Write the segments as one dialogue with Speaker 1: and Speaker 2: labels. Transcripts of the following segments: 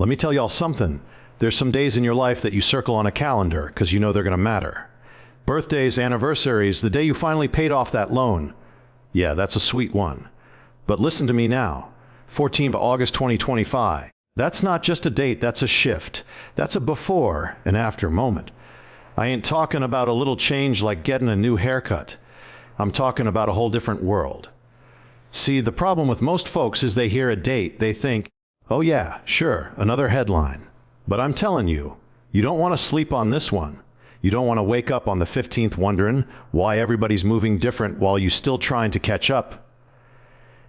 Speaker 1: Let me tell y'all something. There's some days in your life that you circle on a calendar because you know they're going to matter. Birthdays, anniversaries, the day you finally paid off that loan. Yeah, that's a sweet one. But listen to me now. 14th of August 2025. That's not just a date, that's a shift. That's a before and after moment. I ain't talking about a little change like getting a new haircut. I'm talking about a whole different world. See, the problem with most folks is they hear a date, they think, oh yeah, sure, another headline. But I'm telling you, you don't want to sleep on this one. You don't want to wake up on the 15th wondering why everybody's moving different while you're still trying to catch up.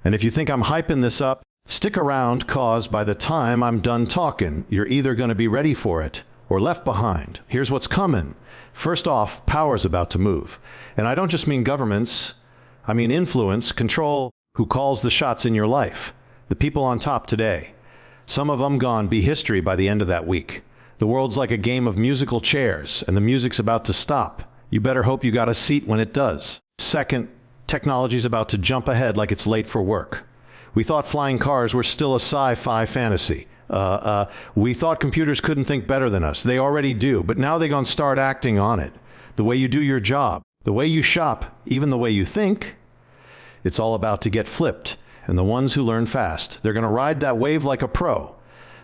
Speaker 1: And if you think I'm hyping this up, stick around, cause by the time I'm done talking, you're either going to be ready for it or left behind. Here's what's coming. First off, power's about to move. And I don't just mean governments. I mean influence, control, who calls the shots in your life. The people on top today. Some of them gone be history by the end of that week. The world's like a game of musical chairs, and the music's about to stop. You better hope you got a seat when it does. Second, technology's about to jump ahead like it's late for work. We thought flying cars were still a sci-fi fantasy. We thought computers couldn't think better than us. They already do, but now they're gonna start acting on it. The way you do your job, the way you shop, even the way you think. It's all about to get flipped. And the ones who learn fast, they're gonna ride that wave like a pro.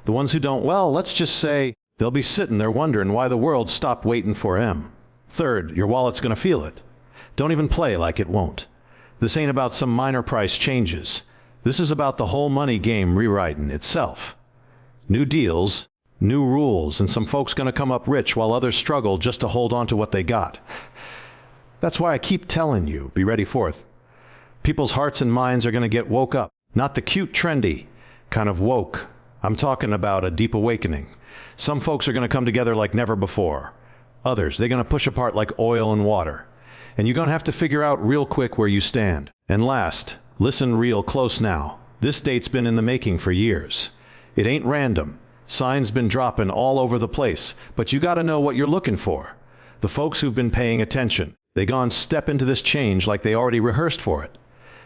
Speaker 1: The ones who don't, well, let's just say, they'll be sitting there wondering why the world stopped waiting for them. Third, your wallet's gonna feel it. Don't even play like it won't. This ain't about some minor price changes. This is about the whole money game rewriting itself. New deals, new rules, and some folks gonna come up rich while others struggle just to hold on to what they got. That's why I keep telling you, be ready for it. People's hearts and minds are gonna get woke up. Not the cute, trendy kind of woke. I'm talking about a deep awakening. Some folks are gonna come together like never before. Others, they're gonna push apart like oil and water. And you're gonna have to figure out real quick where you stand. And last, listen real close now. This date's been in the making for years. It ain't random. Signs been dropping all over the place, but you gotta know what you're looking for. The folks who've been paying attention, they gone step into this change like they already rehearsed for it.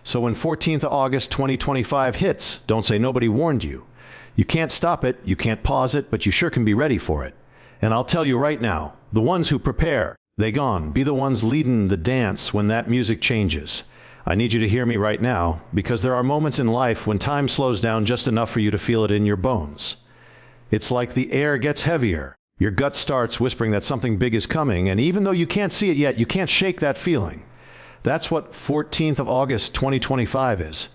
Speaker 1: So when 14th of August 2025 hits, don't say nobody warned you. You can't stop it, you can't pause it, but you sure can be ready for it. And I'll tell you right now, the ones who prepare, they gone be the ones leading the dance when that music changes. I need you to hear me right now, because there are moments in life when time slows down just enough for you to feel it in your bones. It's like the air gets heavier. Your gut starts whispering that something big is coming, and even though you can't see it yet, you can't shake that feeling. That's what 14th of August 2025 is.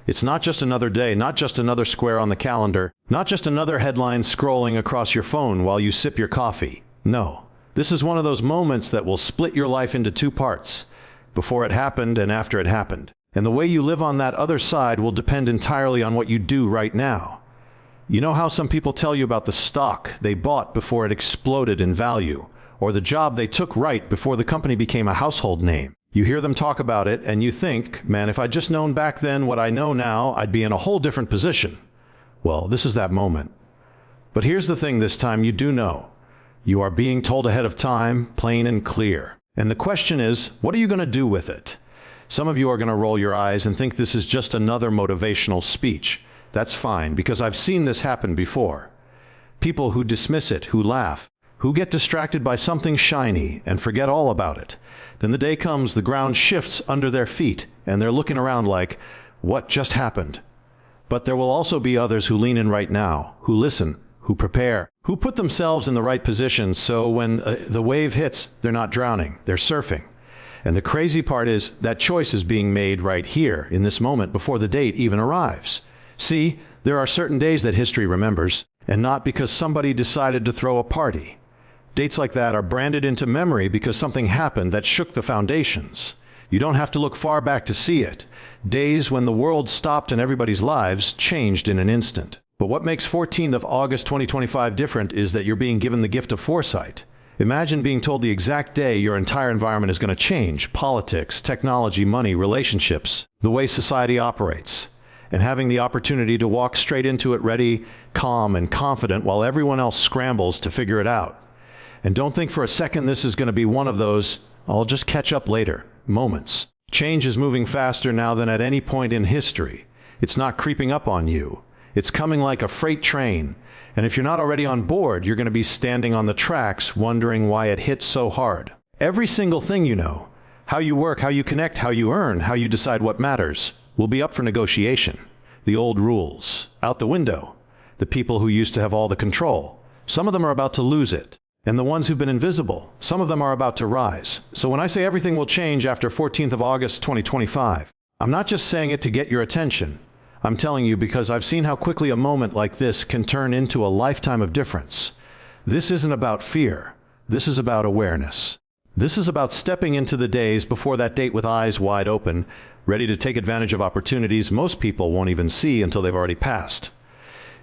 Speaker 1: It's not just another day, not just another square on the calendar, not just another headline scrolling across your phone while you sip your coffee. No, this is one of those moments that will split your life into two parts, before it happened and after it happened. And the way you live on that other side will depend entirely on what you do right now. You know how some people tell you about the stock they bought before it exploded in value, or the job they took right before the company became a household name? You hear them talk about it and you think, man, if I'd just known back then what I know now, I'd be in a whole different position. Well, this is that moment. But here's the thing this time you do know. You are being told ahead of time, plain and clear. And the question is, what are you going to do with it? Some of you are going to roll your eyes and think this is just another motivational speech. That's fine, because I've seen this happen before. People who dismiss it, who laugh, who get distracted by something shiny and forget all about it. Then the day comes, the ground shifts under their feet, and they're looking around like, what just happened? But there will also be others who lean in right now, who listen, who prepare, who put themselves in the right position so when the wave hits, they're not drowning, they're surfing. And the crazy part is that choice is being made right here, in this moment, before the date even arrives. See, there are certain days that history remembers, and not because somebody decided to throw a party. Dates like that are branded into memory because something happened that shook the foundations. You don't have to look far back to see it. Days when the world stopped and everybody's lives changed in an instant. But what makes 14th of August 2025 different is that you're being given the gift of foresight. Imagine being told the exact day your entire environment is going to change: politics, technology, money, relationships, the way society operates. And having the opportunity to walk straight into it ready, calm, and confident while everyone else scrambles to figure it out. And don't think for a second this is going to be one of those, I'll just catch up later, moments. Change is moving faster now than at any point in history. It's not creeping up on you. It's coming like a freight train, And if you're not already on board, you're going to be standing on the tracks wondering why it hits so hard. Every single thing you know, how you work, how you connect, how you earn, how you decide what matters, will be up for negotiation. The old rules, out the window. The people who used to have all the control, some of them are about to lose it. And the ones who've been invisible, some of them are about to rise. So when I say everything will change after 14th of August 2025, I'm not just saying it to get your attention. I'm telling you because I've seen how quickly a moment like this can turn into a lifetime of difference. This isn't about fear. This is about awareness. This is about stepping into the days before that date with eyes wide open, ready to take advantage of opportunities most people won't even see until they've already passed.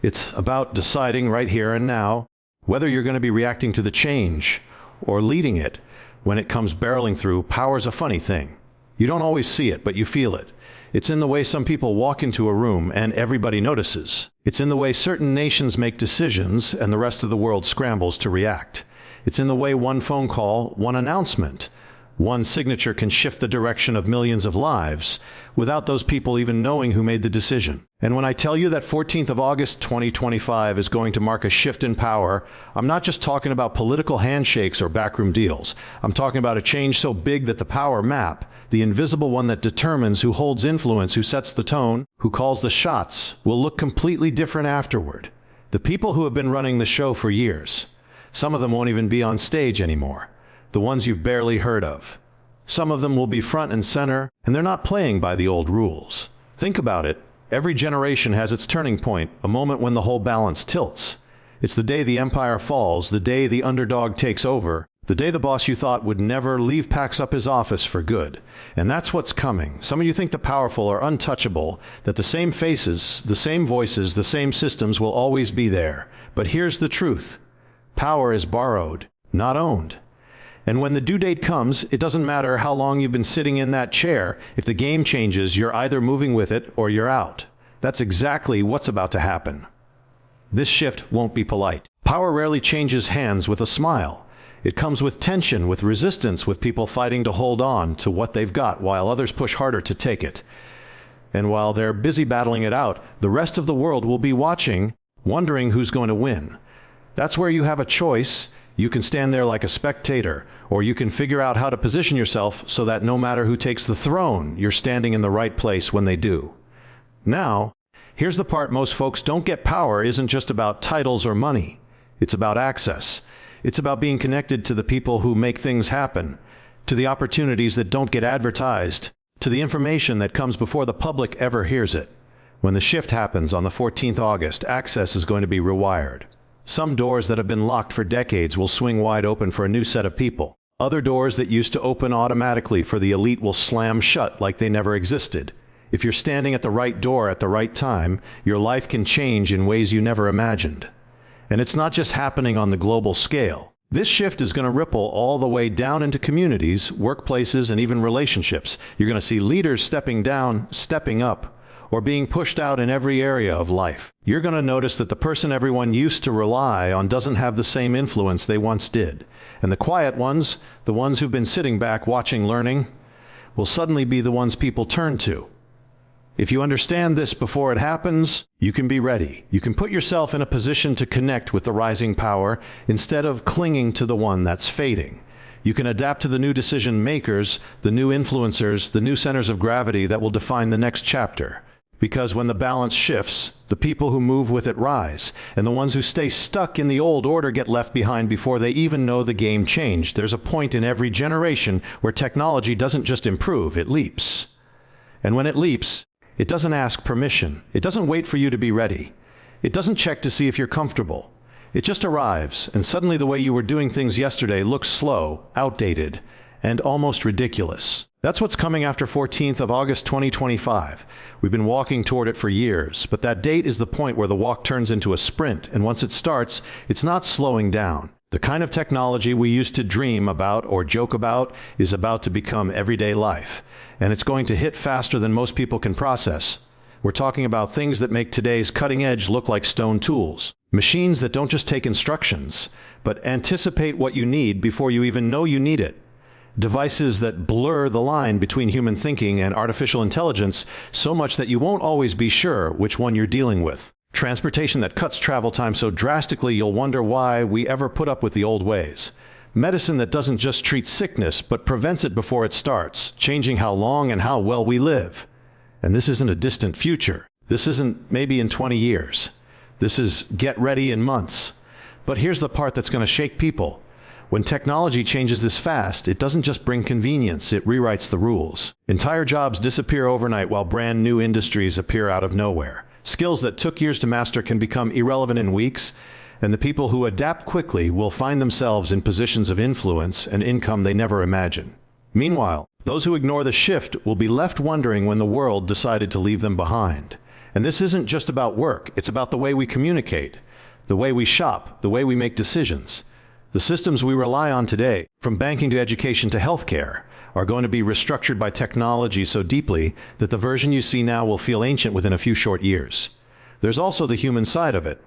Speaker 1: It's about deciding right here and now whether you're going to be reacting to the change or leading it when it comes barreling through. Power's a funny thing. You don't always see it, but you feel it. It's in the way some people walk into a room and everybody notices. It's in the way certain nations make decisions and the rest of the world scrambles to react. It's in the way one phone call, one announcement, one signature can shift the direction of millions of lives without those people even knowing who made the decision. And when I tell you that 14th of August 2025 is going to mark a shift in power, I'm not just talking about political handshakes or backroom deals. I'm talking about a change so big that the power map, the invisible one that determines who holds influence, who sets the tone, who calls the shots, will look completely different afterward. The people who have been running the show for years, some of them won't even be on stage anymore. The ones you've barely heard of. Some of them will be front and center, and they're not playing by the old rules. Think about it. Every generation has its turning point, a moment when the whole balance tilts. It's the day the empire falls, the day the underdog takes over, the day the boss you thought would never leave packs up his office for good. And that's what's coming. Some of you think the powerful are untouchable, that the same faces, the same voices, the same systems will always be there. But here's the truth. Power is borrowed, not owned. And when the due date comes, it doesn't matter how long you've been sitting in that chair. If the game changes, you're either moving with it or you're out. That's exactly what's about to happen. This shift won't be polite. Power rarely changes hands with a smile. It comes with tension, with resistance, with people fighting to hold on to what they've got while others push harder to take it. And while they're busy battling it out, the rest of the world will be watching, wondering who's going to win. That's where you have a choice. You can stand there like a spectator, or you can figure out how to position yourself so that no matter who takes the throne, you're standing in the right place when they do. Now, here's the part most folks don't get. Power isn't just about titles or money. It's about access. It's about being connected to the people who make things happen, to the opportunities that don't get advertised, to the information that comes before the public ever hears it. When the shift happens on the 14th August, access is going to be rewired. Some doors that have been locked for decades will swing wide open for a new set of people. Other doors that used to open automatically for the elite will slam shut like they never existed. If you're standing at the right door at the right time, your life can change in ways you never imagined. And it's not just happening on the global scale. This shift is going to ripple all the way down into communities, workplaces, and even relationships. You're going to see leaders stepping down, stepping up, or being pushed out in every area of life. You're going to notice that the person everyone used to rely on doesn't have the same influence they once did. And the quiet ones, the ones who've been sitting back watching, learning, will suddenly be the ones people turn to. If you understand this before it happens, you can be ready. You can put yourself in a position to connect with the rising power instead of clinging to the one that's fading. You can adapt to the new decision makers, the new influencers, the new centers of gravity that will define the next chapter. Because when the balance shifts, the people who move with it rise, and the ones who stay stuck in the old order get left behind before they even know the game changed. There's a point in every generation where technology doesn't just improve, it leaps. And when it leaps, it doesn't ask permission. It doesn't wait for you to be ready. It doesn't check to see if you're comfortable. It just arrives, and suddenly the way you were doing things yesterday looks slow, outdated, and almost ridiculous. That's what's coming after 14th of August 2025. We've been walking toward it for years, but that date is the point where the walk turns into a sprint, and once it starts, it's not slowing down. The kind of technology we used to dream about or joke about is about to become everyday life, and it's going to hit faster than most people can process. We're talking about things that make today's cutting edge look like stone tools. Machines that don't just take instructions, but anticipate what you need before you even know you need it. Devices that blur the line between human thinking and artificial intelligence so much that you won't always be sure which one you're dealing with. Transportation that cuts travel time so drastically you'll wonder why we ever put up with the old ways. Medicine that doesn't just treat sickness, but prevents it before it starts, changing how long and how well we live. And this isn't a distant future. This isn't maybe in 20 years. This is get ready in months. But here's the part that's going to shake people. When technology changes this fast, it doesn't just bring convenience, it rewrites the rules. Entire jobs disappear overnight while brand new industries appear out of nowhere. Skills that took years to master can become irrelevant in weeks, and the people who adapt quickly will find themselves in positions of influence and income they never imagined. Meanwhile, those who ignore the shift will be left wondering when the world decided to leave them behind. And this isn't just about work, it's about the way we communicate, the way we shop, the way we make decisions. The systems we rely on today, from banking to education to healthcare, are going to be restructured by technology so deeply that the version you see now will feel ancient within a few short years. There's also the human side of it.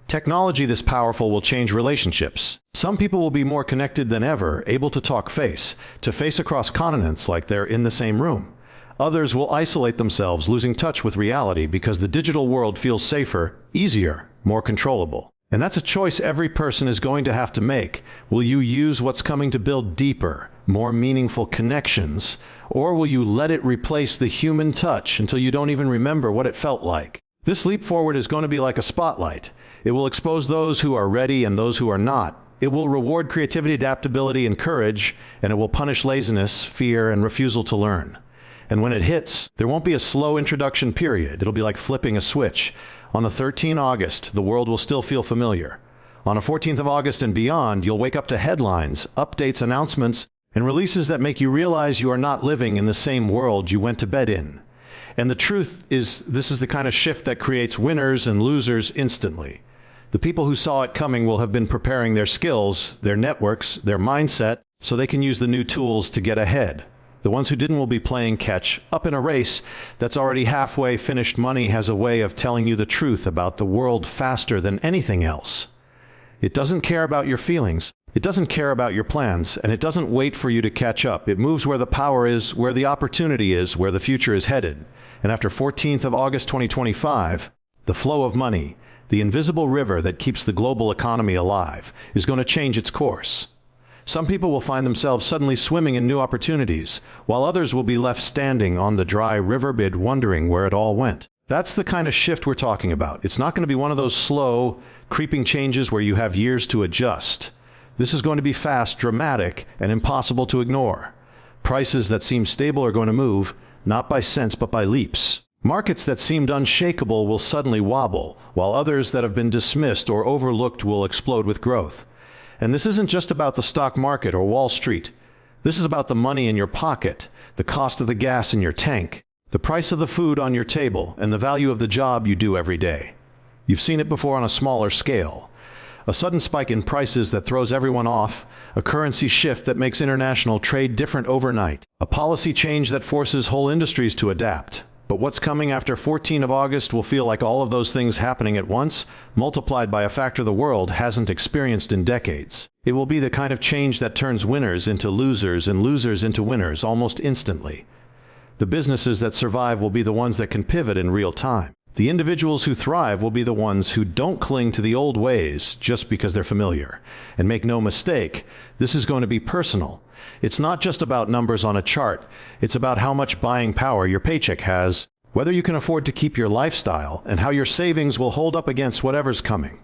Speaker 1: Technology this powerful will change relationships. Some people will be more connected than ever, able to talk face to face across continents like they're in the same room. Others will isolate themselves, losing touch with reality because the digital world feels safer, easier, more controllable. And that's a choice every person is going to have to make. Will you use what's coming to build deeper, more meaningful connections, or will you let it replace the human touch until you don't even remember what it felt like? This leap forward is going to be like a spotlight. It will expose those who are ready and those who are not. It will reward creativity, adaptability, and courage, and it will punish laziness, fear, and refusal to learn. And when it hits, there won't be a slow introduction period. It'll be like flipping a switch. On the 13th August, the world will still feel familiar. On the 14th of August and beyond, you'll wake up to headlines, updates, announcements, and releases that make you realize you are not living in the same world you went to bed in. And the truth is, this is the kind of shift that creates winners and losers instantly. The people who saw it coming will have been preparing their skills, their networks, their mindset, so they can use the new tools to get ahead. The ones who didn't will be playing catch up in a race that's already halfway finished. Money has a way of telling you the truth about the world faster than anything else. It doesn't care about your feelings. It doesn't care about your plans, and it doesn't wait for you to catch up. It moves where the power is, where the opportunity is, where the future is headed. And after 14th of August 2025, the flow of money, the invisible river that keeps the global economy alive, is going to change its course. Some people will find themselves suddenly swimming in new opportunities, while others will be left standing on the dry riverbed wondering where it all went. That's the kind of shift we're talking about. It's not going to be one of those slow, creeping changes where you have years to adjust. This is going to be fast, dramatic, and impossible to ignore. Prices that seem stable are going to move, not by cents but by leaps. Markets that seemed unshakable will suddenly wobble, while others that have been dismissed or overlooked will explode with growth. And this isn't just about the stock market or Wall Street. This is about the money in your pocket, the cost of the gas in your tank, the price of the food on your table, and the value of the job you do every day. You've seen it before on a smaller scale. A sudden spike in prices that throws everyone off, a currency shift that makes international trade different overnight, a policy change that forces whole industries to adapt. But what's coming after 14th of August will feel like all of those things happening at once, multiplied by a factor the world hasn't experienced in decades. It will be the kind of change that turns winners into losers and losers into winners almost instantly. The businesses that survive will be the ones that can pivot in real time. The individuals who thrive will be the ones who don't cling to the old ways just because they're familiar. And make no mistake, this is going to be personal. It's not just about numbers on a chart. It's about how much buying power your paycheck has, whether you can afford to keep your lifestyle, and how your savings will hold up against whatever's coming.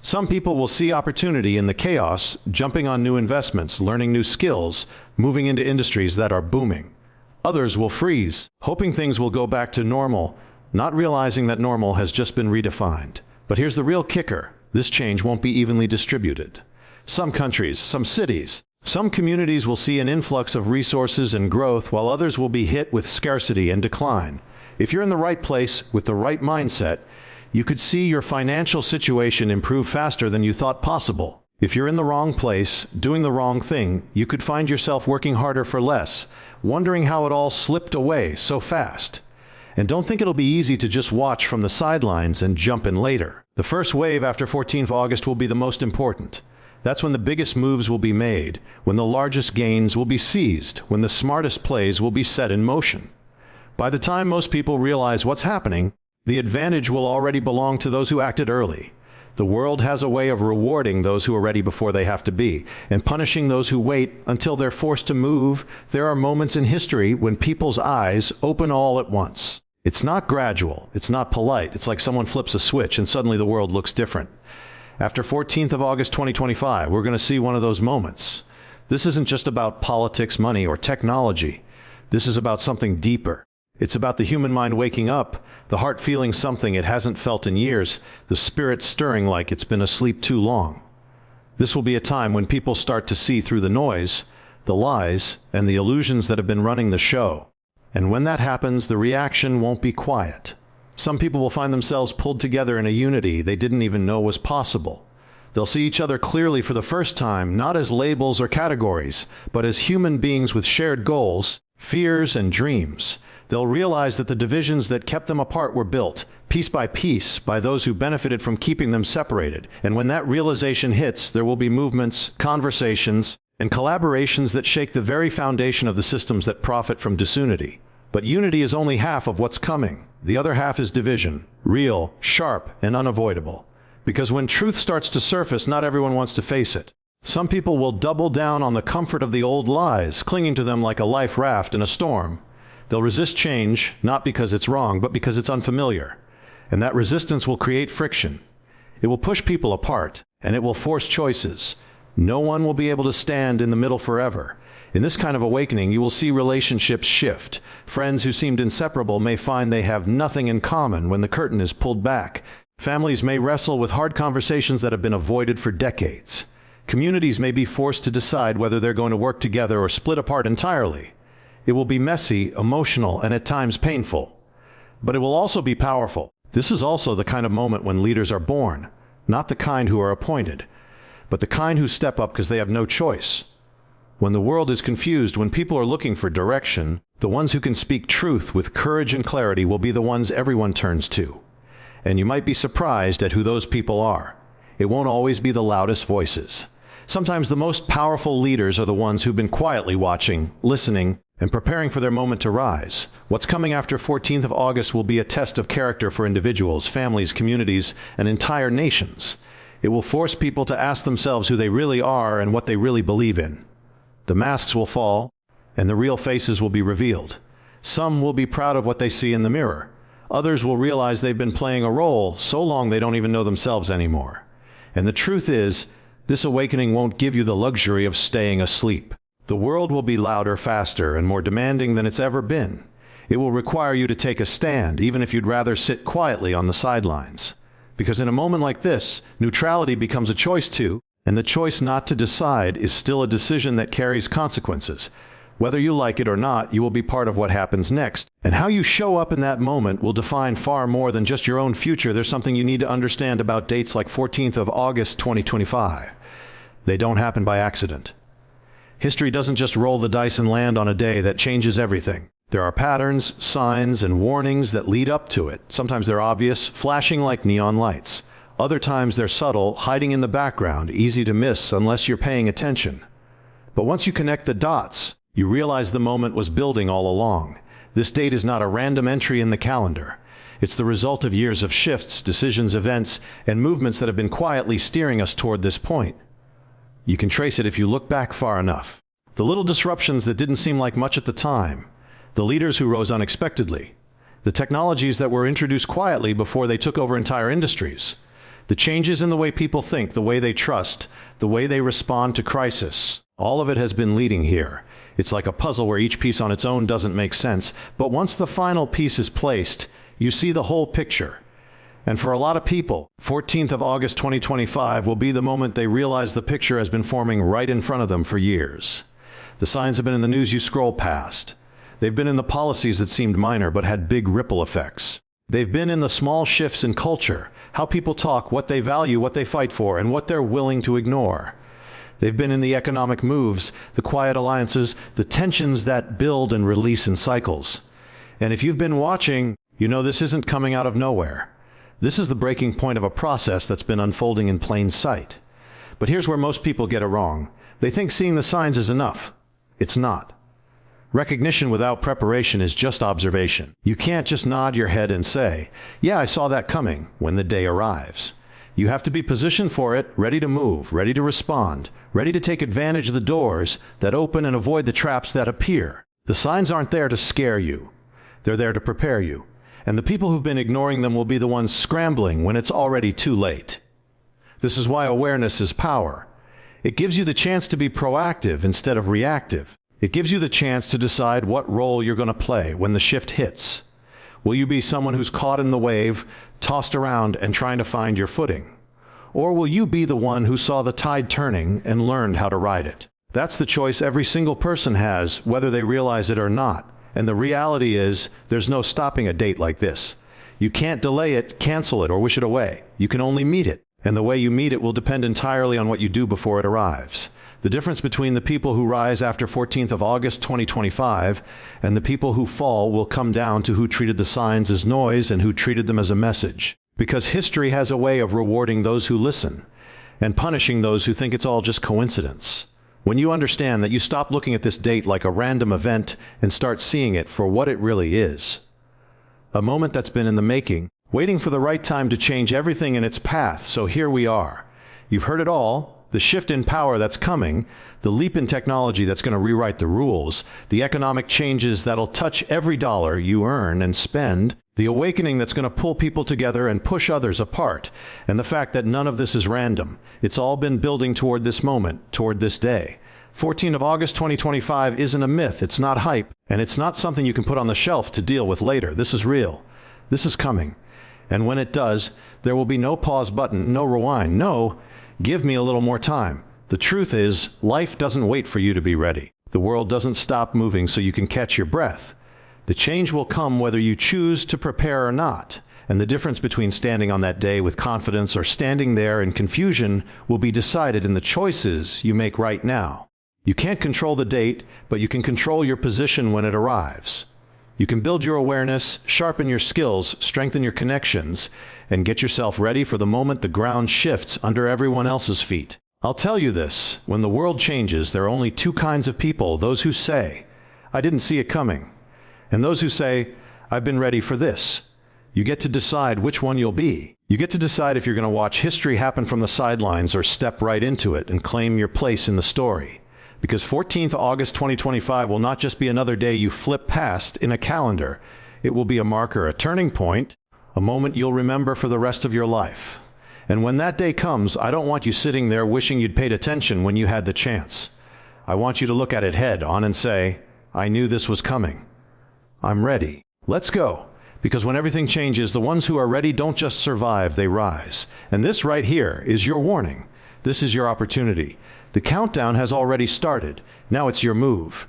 Speaker 1: Some people will see opportunity in the chaos, jumping on new investments, learning new skills, moving into industries that are booming. Others will freeze, hoping things will go back to normal, not realizing that normal has just been redefined. But here's the real kicker. This change won't be evenly distributed. Some countries, some cities, some communities will see an influx of resources and growth, while others will be hit with scarcity and decline. If you're in the right place with the right mindset, you could see your financial situation improve faster than you thought possible. If you're in the wrong place, doing the wrong thing, you could find yourself working harder for less, wondering how it all slipped away so fast. And don't think it'll be easy to just watch from the sidelines and jump in later. The first wave after 14th August will be the most important. That's when the biggest moves will be made, when the largest gains will be seized, when the smartest plays will be set in motion. By the time most people realize what's happening, The advantage will already belong to those who acted early. The world has a way of rewarding those who are ready before they have to be, and punishing those who wait until they're forced to move. There are moments in history when people's eyes open all at once. It's not gradual, it's not polite, it's like someone flips a switch and suddenly the world looks different. After 14th of August 2025, we're going to see one of those moments. This isn't just about politics, money, or technology. This is about something deeper. It's about the human mind waking up, the heart feeling something it hasn't felt in years, the spirit stirring like it's been asleep too long. This will be a time when people start to see through the noise, the lies, and the illusions that have been running the show. And when that happens, the reaction won't be quiet. Some people will find themselves pulled together in a unity they didn't even know was possible. They'll see each other clearly for the first time, not as labels or categories, but as human beings with shared goals, fears, and dreams. They'll realize that the divisions that kept them apart were built, piece by piece, by those who benefited from keeping them separated. And when that realization hits, there will be movements, conversations, and collaborations that shake the very foundation of the systems that profit from disunity. But unity is only half of what's coming. The other half is division, real, sharp, and unavoidable. Because when truth starts to surface, not everyone wants to face it. Some people will double down on the comfort of the old lies, clinging to them like a life raft in a storm. They'll resist change, not because it's wrong, but because it's unfamiliar. And that resistance will create friction. It will push people apart, and it will force choices. No one will be able to stand in the middle forever. In this kind of awakening, you will see relationships shift. Friends who seemed inseparable may find they have nothing in common when the curtain is pulled back. Families may wrestle with hard conversations that have been avoided for decades. Communities may be forced to decide whether they're going to work together or split apart entirely. It will be messy, emotional, and at times painful. But it will also be powerful. This is also the kind of moment when leaders are born, not the kind who are appointed, but the kind who step up because they have no choice. When the world is confused, when people are looking for direction, the ones who can speak truth with courage and clarity will be the ones everyone turns to. And you might be surprised at who those people are. It won't always be the loudest voices. Sometimes the most powerful leaders are the ones who've been quietly watching, listening, and preparing for their moment to rise. What's coming after 14th of August will be a test of character for individuals, families, communities, and entire nations. It will force people to ask themselves who they really are and what they really believe in. The masks will fall, and the real faces will be revealed. Some will be proud of what they see in the mirror. Others will realize they've been playing a role so long they don't even know themselves anymore. And the truth is, this awakening won't give you the luxury of staying asleep. The world will be louder, faster, and more demanding than it's ever been. It will require you to take a stand, even if you'd rather sit quietly on the sidelines. Because in a moment like this, neutrality becomes a choice too, and the choice not to decide is still a decision that carries consequences. Whether you like it or not, you will be part of what happens next. And how you show up in that moment will define far more than just your own future. There's something you need to understand about dates like 14th of August 2025. They don't happen by accident. History doesn't just roll the dice and land on a day that changes everything. There are patterns, signs, and warnings that lead up to it. Sometimes they're obvious, flashing like neon lights. Other times they're subtle, hiding in the background, easy to miss unless you're paying attention. But once you connect the dots, you realize the moment was building all along. This date is not a random entry in the calendar. It's the result of years of shifts, decisions, events, and movements that have been quietly steering us toward this point. You can trace it if you look back far enough. The little disruptions that didn't seem like much at the time, the leaders who rose unexpectedly, the technologies that were introduced quietly before they took over entire industries, the changes in the way people think, the way they trust, the way they respond to crisis. All of it has been leading here. It's like a puzzle where each piece on its own doesn't make sense, but once the final piece is placed, you see the whole picture. And for a lot of people, 14th of August 2025 will be the moment they realize the picture has been forming right in front of them for years. The signs have been in the news you scroll past. They've been in the policies that seemed minor but had big ripple effects. They've been in the small shifts in culture, how people talk, what they value, what they fight for, and what they're willing to ignore. They've been in the economic moves, the quiet alliances, the tensions that build and release in cycles. And if you've been watching, you know this isn't coming out of nowhere. This is the breaking point of a process that's been unfolding in plain sight. But here's where most people get it wrong. They think seeing the signs is enough. It's not. Recognition without preparation is just observation. You can't just nod your head and say, "Yeah, I saw that coming," when the day arrives. You have to be positioned for it, ready to move, ready to respond, ready to take advantage of the doors that open and avoid the traps that appear. The signs aren't there to scare you. They're there to prepare you. And the people who've been ignoring them will be the ones scrambling when it's already too late. This is why awareness is power. It gives you the chance to be proactive instead of reactive. It gives you the chance to decide what role you're going to play when the shift hits. Will you be someone who's caught in the wave, tossed around and trying to find your footing? Or will you be the one who saw the tide turning and learned how to ride it? That's the choice every single person has, whether they realize it or not. And the reality is, there's no stopping a date like this. You can't delay it, cancel it, or wish it away. You can only meet it. And the way you meet it will depend entirely on what you do before it arrives. The difference between the people who rise after 14th of August 2025 and the people who fall will come down to who treated the signs as noise and who treated them as a message. Because history has a way of rewarding those who listen and punishing those who think it's all just coincidence. When you understand that you stop looking at this date like a random event and start seeing it for what it really is. A moment that's been in the making, waiting for the right time to change everything in its path, so here we are. You've heard it all. The shift in power that's coming, the leap in technology that's going to rewrite the rules, the economic changes that'll touch every dollar you earn and spend, the awakening that's going to pull people together and push others apart, and the fact that none of this is random. It's all been building toward this moment, toward this day. 14th of August 2025 isn't a myth, it's not hype, and it's not something you can put on the shelf to deal with later. This is real. This is coming. And when it does, there will be no pause button, no rewind, no, give me a little more time. The truth is, life doesn't wait for you to be ready. The world doesn't stop moving so you can catch your breath. The change will come whether you choose to prepare or not. And the difference between standing on that day with confidence or standing there in confusion will be decided in the choices you make right now. You can't control the date, but you can control your position when it arrives. You can build your awareness, sharpen your skills, strengthen your connections, and get yourself ready for the moment the ground shifts under everyone else's feet. I'll tell you this, when the world changes, there are only two kinds of people, those who say, "I didn't see it coming," and those who say, "I've been ready for this." You get to decide which one you'll be. You get to decide if you're going to watch history happen from the sidelines or step right into it and claim your place in the story. Because 14th August 2025 will not just be another day you flip past in a calendar. It will be a marker, a turning point, a moment you'll remember for the rest of your life. And when that day comes, I don't want you sitting there wishing you'd paid attention when you had the chance. I want you to look at it head on and say, "I knew this was coming. I'm ready. Let's go." Because when everything changes, the ones who are ready don't just survive, they rise. And this right here is your warning. This is your opportunity. The countdown has already started. Now it's your move.